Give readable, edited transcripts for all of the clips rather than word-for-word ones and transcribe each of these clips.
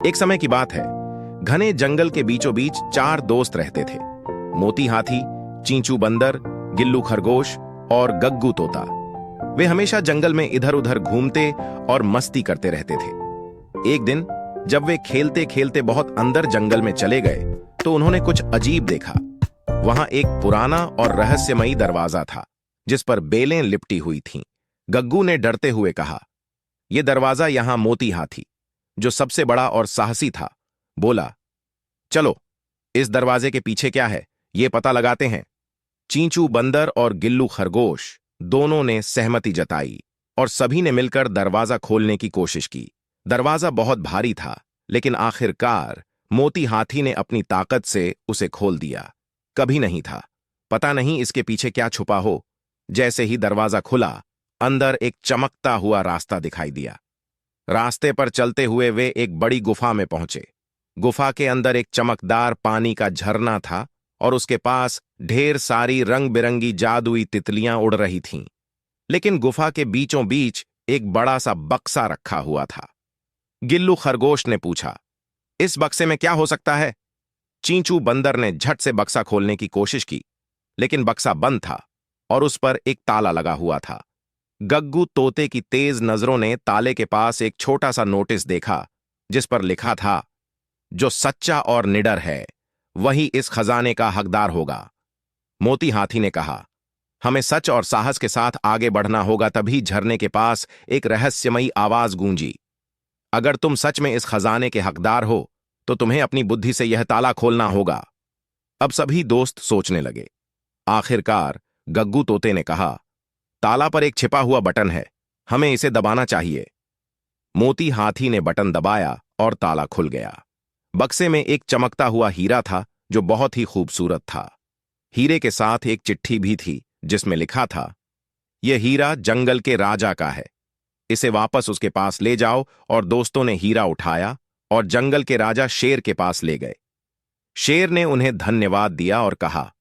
एक समय की बात है। घने जंगल के बीचों बीच चार दोस्त रहते थे। मोती हाथी, चींचू बंदर, गिल्लू खरगोश और गग्गू तोता। वे हमेशा जंगल में इधर उधर घूमते और मस्ती करते रहते थे। एक दिन जब वे खेलते खेलते बहुत अंदर जंगल में चले गए तो उन्होंने कुछ अजीब देखा। वहां एक पुराना और रहस्यमयी दरवाजा था जिस पर बेलें लिपटी हुई थीं। गग्गू ने डरते हुए कहा, यह दरवाजा यहां मोती हाथी, जो सबसे बड़ा और साहसी था, बोला, चलो इस दरवाजे के पीछे क्या है यह पता लगाते हैं। चींचू बंदर और गिल्लू खरगोश दोनों ने सहमति जताई और सभी ने मिलकर दरवाजा खोलने की कोशिश की। दरवाजा बहुत भारी था, लेकिन आखिरकार मोती हाथी ने अपनी ताकत से उसे खोल दिया। कभी नहीं था पता नहीं इसके पीछे क्या छुपा हो। जैसे ही दरवाजा खुला, अंदर एक चमकता हुआ रास्ता दिखाई दिया। रास्ते पर चलते हुए वे एक बड़ी गुफा में पहुंचे। गुफा के अंदर एक चमकदार पानी का झरना था और उसके पास ढेर सारी रंग बिरंगी जादुई तितलियां उड़ रही थीं। लेकिन गुफा के बीचों बीच एक बड़ा सा बक्सा रखा हुआ था। गिल्लू खरगोश ने पूछा, इस बक्से में क्या हो सकता है? चींचू बंदर ने झट से बक्सा खोलने की कोशिश की, लेकिन बक्सा बंद था और उस पर एक ताला लगा हुआ था। गग्गू तोते की तेज नजरों ने ताले के पास एक छोटा सा नोटिस देखा जिस पर लिखा था, जो सच्चा और निडर है वही इस खजाने का हकदार होगा। मोती हाथी ने कहा, हमें सच और साहस के साथ आगे बढ़ना होगा। तभी झरने के पास एक रहस्यमयी आवाज गूंजी, अगर तुम सच में इस खजाने के हकदार हो तो तुम्हें अपनी बुद्धि से यह ताला खोलना होगा। अब सभी दोस्त सोचने लगे। आखिरकार गग्गू तोते ने कहा, ताला पर एक छिपा हुआ बटन है, हमें इसे दबाना चाहिए। मोती हाथी ने बटन दबाया और ताला खुल गया। बक्से में एक चमकता हुआ हीरा था जो बहुत ही खूबसूरत था। हीरे के साथ एक चिट्ठी भी थी जिसमें लिखा था, यह हीरा जंगल के राजा का है, इसे वापस उसके पास ले जाओ। और दोस्तों ने हीरा उठाया और जंगल के राजा शेर के पास ले गए। शेर ने उन्हें धन्यवाद दिया और कहा,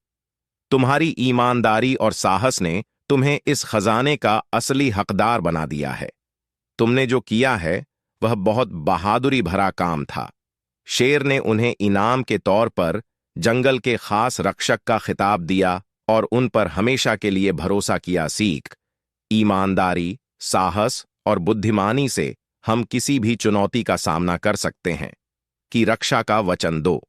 तुम्हारी ईमानदारी और साहस ने तुम्हें इस खजाने का असली हकदार बना दिया है। तुमने जो किया है वह बहुत बहादुरी भरा काम था। शेर ने उन्हें इनाम के तौर पर जंगल के खास रक्षक का खिताब दिया और उन पर हमेशा के लिए भरोसा किया। सीख, ईमानदारी, साहस और बुद्धिमानी से हम किसी भी चुनौती का सामना कर सकते हैं। कि रक्षा का वचन दो।